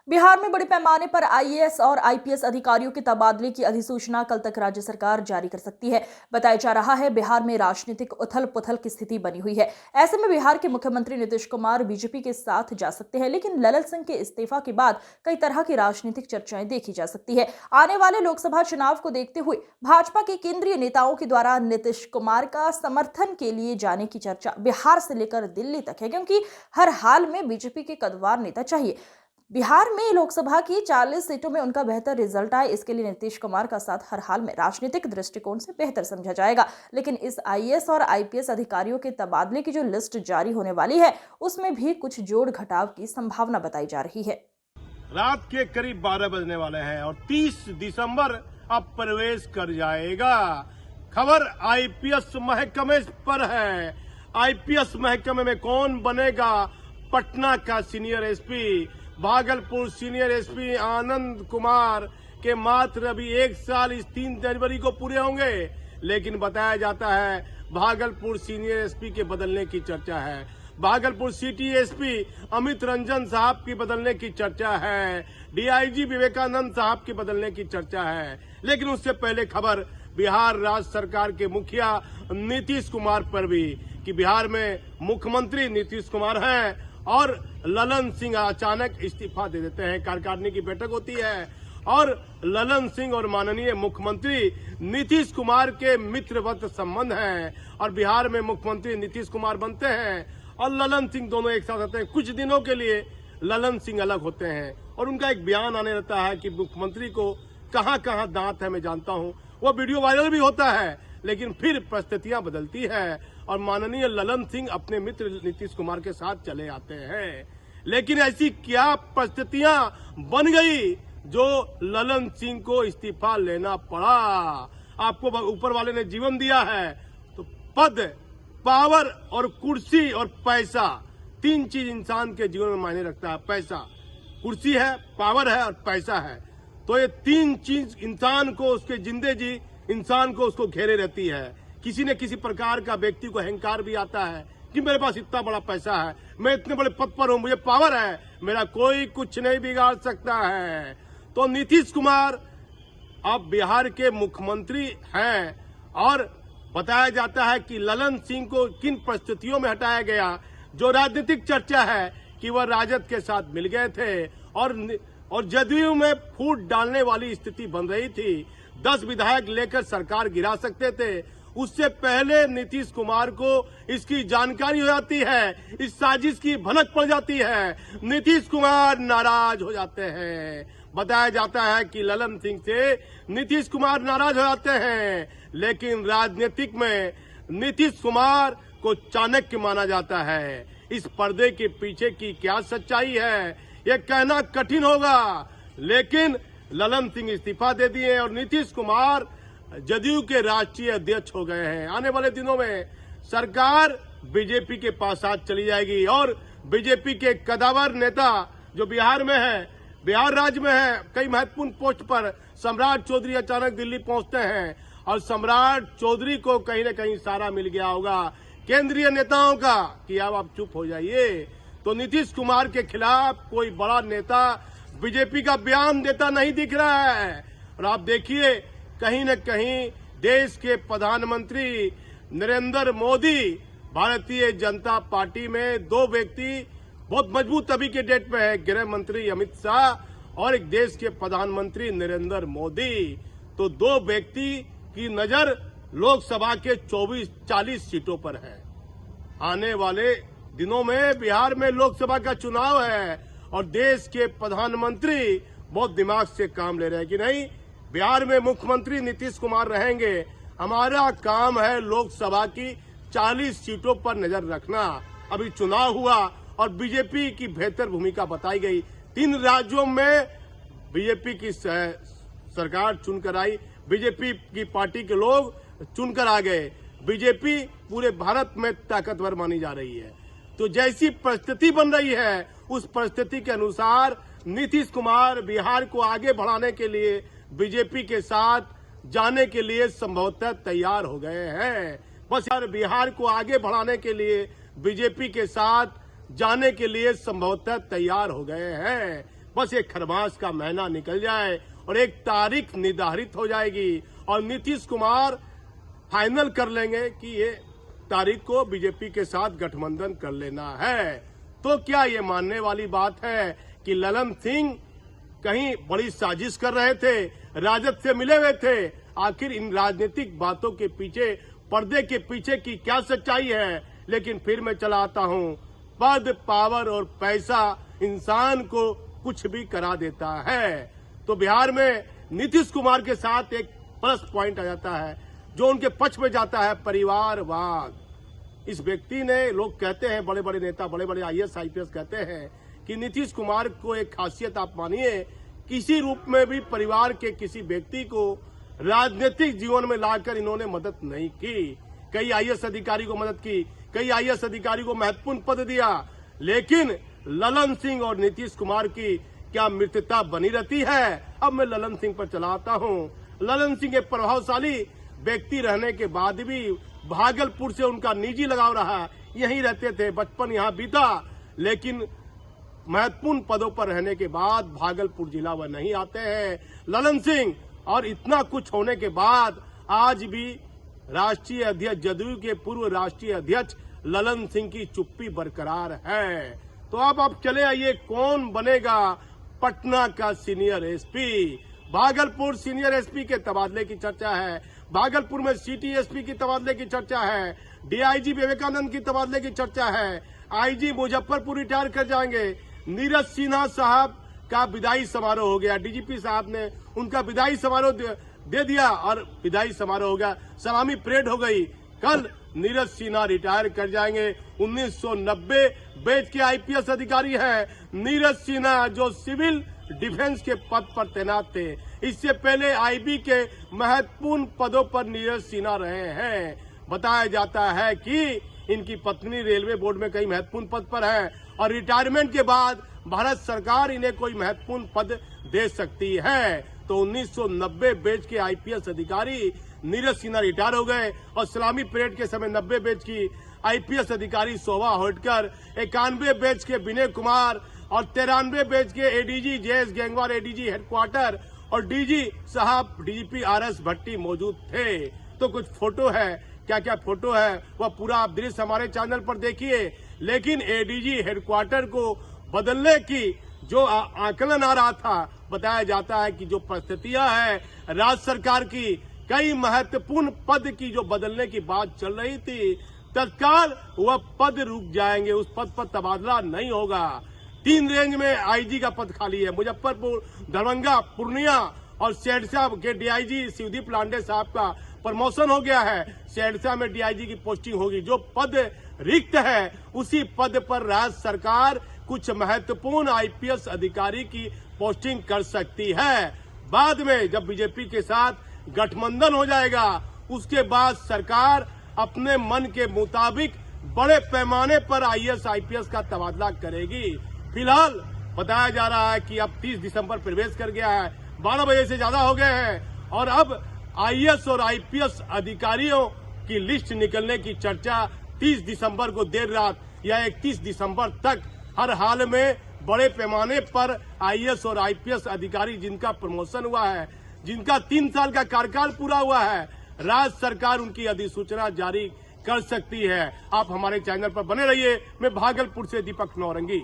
बिहार में बड़े पैमाने पर आईएएस और आईपीएस अधिकारियों के तबादले की अधिसूचना कल तक राज्य सरकार जारी कर सकती है। बताया जा रहा है बिहार में राजनीतिक उथल-पुथल की स्थिति बनी हुई है। ऐसे में बिहार के मुख्यमंत्री नीतीश कुमार बीजेपी के साथ जा सकते हैं, लेकिन ललन सिंह के इस्तीफा के बाद कई तरह की राजनीतिक चर्चाएं देखी जा सकती है। आने वाले लोकसभा चुनाव को देखते हुए भाजपा के केंद्रीय नेताओं के द्वारा नीतीश कुमार का समर्थन के लिए जाने की चर्चा बिहार से लेकर दिल्ली तक है, क्योंकि हर हाल में बीजेपी के कद्दावर नेता चाहिए। बिहार में लोकसभा की 40 सीटों में उनका बेहतर रिजल्ट आए, इसके लिए नीतीश कुमार का साथ हर हाल में राजनीतिक दृष्टिकोण से बेहतर समझा जाएगा। लेकिन इस आईएएस और आईपीएस अधिकारियों के तबादले की जो लिस्ट जारी होने वाली है, उसमें भी कुछ जोड़ घटाव की संभावना बताई जा रही है। रात के करीब 12 बजने वाले हैं और 30 दिसंबर अब प्रवेश कर जाएगा। खबर आईपीएस महकमे पर है। आईपीएस महकमे में कौन बनेगा? पटना का senior SP, Bhagalpur senior SP Anand Kumar के मात्र अभी 1 साल इस 3 जनवरी को पूरे होंगे, लेकिन बताया जाता है भागलपुर सीनियर एसपी के बदलने की चर्चा है। भागलपुर सिटी एसपी अमित रंजन साहब की बदलने की चर्चा है। डीआईजी विवेकानंद साहब की बदलने की चर्चा है। लेकिन उससे पहले खबर बिहार राज्य सरकार के मुखिया नीतीश कुमार पर भी, कि बिहार में मुख्यमंत्री नीतीश कुमार हैं और ललन सिंह अचानक इस्तीफा दे देते हैं। कार्यकारिणी की बैठक होती है और ललन सिंह और माननीय मुख्यमंत्री नीतीश कुमार के मित्रवत संबंध हैं और बिहार में मुख्यमंत्री नीतीश कुमार बनते हैं और ललन सिंह दोनों एक साथ आते हैं। कुछ दिनों के लिए ललन सिंह अलग होते हैं और उनका एक बयान आने रहता है कि मुख्यमंत्री को कहां कहां दांत है मैं जानता हूं। वो वीडियो वायरल भी होता है, लेकिन फिर परिस्थितियां बदलती है और माननीय ललन सिंह अपने मित्र नीतीश कुमार के साथ चले आते हैं। लेकिन ऐसी क्या परिस्थितियां बन गई जो ललन सिंह को इस्तीफा लेना पड़ा? आपको ऊपर वाले ने जीवन दिया है तो पद, पावर और कुर्सी और पैसा, 3 चीज इंसान के जीवन में मायने रखता है। पैसा, कुर्सी है, पावर है और पैसा है। तो ये 3 चीज इंसान को, उसके जिंदे जी इंसान को उसको घेरे रहती है। किसी न किसी प्रकार का व्यक्ति को अहंकार भी आता है कि मेरे पास इतना बड़ा पैसा है, मैं इतने बड़े पद पर हूं, मुझे पावर है, मेरा कोई कुछ नहीं बिगाड़ सकता है। तो नीतीश कुमार अब बिहार के मुख्यमंत्री हैं और बताया जाता है कि ललन सिंह को किन परिस्थितियों में हटाया गया। जो राजनीतिक चर्चा है कि वह राजद के साथ मिल गए थे और जदयू में फूट डालने वाली स्थिति बन रही थी। 10 विधायक लेकर सरकार गिरा सकते थे। उससे पहले नीतीश कुमार को इसकी जानकारी हो जाती है, इस साजिश की भनक पड़ जाती है। नीतीश कुमार नाराज हो जाते हैं। बताया जाता है कि ललन सिंह से नीतीश कुमार नाराज हो जाते हैं, लेकिन राजनीतिक में नीतीश कुमार को चाणक्य माना जाता है। इस पर्दे के पीछे की क्या सच्चाई है यह कहना कठिन होगा, लेकिन ललन सिंह इस्तीफा दे दिए और नीतीश कुमार जदयू के राष्ट्रीय अध्यक्ष हो गए हैं। आने वाले दिनों में सरकार बीजेपी के पास साथ चली जाएगी और बीजेपी के कद्दावर नेता जो बिहार में है, बिहार राज्य में है, कई महत्वपूर्ण पोस्ट पर सम्राट चौधरी अचानक दिल्ली पहुंचते हैं और सम्राट चौधरी को कहीं न कहीं इशारा मिल गया होगा केंद्रीय नेताओं का कि अब आप चुप हो जाइए। तो नीतीश कुमार के खिलाफ कोई बड़ा नेता बीजेपी का बयान देता नहीं दिख रहा है। और आप देखिए कहीं न कहीं देश के प्रधानमंत्री नरेंद्र मोदी, भारतीय जनता पार्टी में 2 व्यक्ति बहुत मजबूत अभी के डेट पे है, गृह मंत्री अमित शाह और एक देश के प्रधानमंत्री नरेंद्र मोदी। तो 2 व्यक्ति की नजर लोकसभा के 40 सीटों पर है। आने वाले दिनों में बिहार में लोकसभा का चुनाव है और देश के प्रधानमंत्री बहुत दिमाग से काम ले रहे हैं कि नहीं, बिहार में मुख्यमंत्री नीतीश कुमार रहेंगे। हमारा काम है लोकसभा की 40 सीटों पर नजर रखना। अभी चुनाव हुआ और बीजेपी की बेहतर भूमिका बताई गई। 3 राज्यों में बीजेपी की सरकार चुनकर आई, बीजेपी की पार्टी के लोग चुनकर आ गए। बीजेपी पूरे भारत में ताकतवर मानी जा रही है। तो जैसी परिस्थिति बन रही है उस परिस्थिति के अनुसार नीतीश कुमार बिहार को आगे बढ़ाने के लिए बीजेपी के साथ जाने के लिए संभवतः तैयार हो गए हैं। बस यार बिहार को आगे बढ़ाने के लिए बीजेपी के साथ जाने के लिए संभवतः तैयार हो गए हैं। बस एक खरमास का महीना निकल जाए और एक तारीख निर्धारित हो जाएगी और नीतीश कुमार फाइनल कर लेंगे कि ये तारीख को बीजेपी के साथ गठबंधन कर लेना है। तो क्या ये मानने वाली बात है कि ललन सिंह कहीं बड़ी साजिश कर रहे थे, राजद से मिले हुए थे? आखिर इन राजनीतिक बातों के पीछे, पर्दे के पीछे की क्या सच्चाई है? लेकिन फिर मैं चला आता हूं, पद, पावर और पैसा इंसान को कुछ भी करा देता है। तो बिहार में नीतीश कुमार के साथ एक प्लस पॉइंट आ जाता है जो उनके पक्ष में जाता है, परिवारवाद। इस व्यक्ति ने, लोग कहते हैं, बड़े बड़े नेता, बड़े बड़े IAS IPS कहते हैं कि नीतीश कुमार को एक खासियत आप मानिए, किसी रूप में भी परिवार के किसी व्यक्ति को राजनीतिक जीवन में लाकर इन्होंने मदद नहीं की। कई IAS अधिकारी को मदद की, कई IAS अधिकारी को महत्वपूर्ण पद दिया, लेकिन ललन सिंह और नीतीश कुमार की क्या मित्रता बनी रहती है? अब मैं ललन सिंह पर चला आता हूं। ललन सिंह एक प्रभावशाली व्यक्ति रहने के बाद भी भागलपुर से उनका निजी लगाव रहा, यहीं रहते थे, बचपन यहां बीता, लेकिन महत्वपूर्ण पदों पर रहने के बाद भागलपुर जिला वह नहीं आते हैं ललन सिंह। और इतना कुछ होने के बाद आज भी राष्ट्रीय अध्यक्ष, जदयू के पूर्व राष्ट्रीय अध्यक्ष ललन सिंह की चुप्पी बरकरार है। तो अब आप चले आइए, कौन बनेगा पटना का senior SP? Bhagalpur senior SP के तबादले की चर्चा है, भागलपुर में सिटी SP की तबादले की चर्चा है, DIG विवेकानंद की तबादले की चर्चा है, IG मुजफ्फरपुर रिटायर कर जाएंगे, नीरज सिन्हा साहब का विदाई समारोह हो गया, DGP साहब ने उनका विदाई समारोह दे दिया और विदाई समारोह हो गया, सलामी परेड हो गई। कल नीरज सिन्हा रिटायर कर जाएंगे। 1990 बैच के IPS अधिकारी हैं नीरज सिन्हा, जो सिविल डिफेंस के पद पर तैनात थे। इससे पहले IB के महत्वपूर्ण पदों पर नीरज सिन्हा रहे हैं। बताया जाता है कि इनकी पत्नी रेलवे बोर्ड में कई महत्वपूर्ण पद पर है और रिटायरमेंट के बाद भारत सरकार इन्हें कोई महत्वपूर्ण पद दे सकती है। तो 1990 बैच के IPS अधिकारी नीरज सिन्हा रिटायर हो गए और सलामी परेड के समय 90 बैच की IPS अधिकारी शोभा होटकर, 91 बैच के विनय कुमार और 93 बैच के ADG JS gang war ADG headquarter और DG साहब DGP RS भट्टी मौजूद थे। तो कुछ फोटो है, क्या क्या फोटो है वह पूरा आप दृश्य हमारे चैनल पर देखिए। लेकिन ADG हेडक्वार्टर को बदलने की जो आकलन आ रहा था, बताया जाता है कि जो परिस्थितियां हैं राज्य सरकार की, कई महत्वपूर्ण पद की जो बदलने की बात चल रही थी, तत्काल वह पद रुक जाएंगे, उस पद पर तबादला नहीं होगा। 3 रेंज में IG का पद खाली है, मुजफ्फरपुर, दरभंगा, पूर्णिया और सेडसा के DIG शिवदीप लांडे साहब का प्रमोशन हो गया है, सेडसा में DIG की पोस्टिंग होगी। जो पद रिक्त है उसी पद पर राज्य सरकार कुछ महत्वपूर्ण IPS अधिकारी की पोस्टिंग कर सकती है। बाद में जब बीजेपी के साथ गठबंधन हो जाएगा, उसके बाद सरकार अपने मन के मुताबिक बड़े पैमाने पर IAS IPS का तबादला करेगी। फिलहाल बताया जा रहा है कि अब 30 दिसंबर प्रवेश कर गया है, 12 बजे से ज्यादा हो गए हैं और अब IAS और IPS अधिकारियों की लिस्ट निकलने की चर्चा 30 दिसंबर को देर रात या 31 दिसंबर तक हर हाल में बड़े पैमाने पर IAS और IPS अधिकारी जिनका प्रमोशन हुआ है, जिनका 3 साल का कार्यकाल पूरा हुआ है, राज्य सरकार उनकी अधिसूचना जारी कर सकती है। आप हमारे चैनल पर बने रहिए। मैं भागलपुर से दीपक नौरंगी।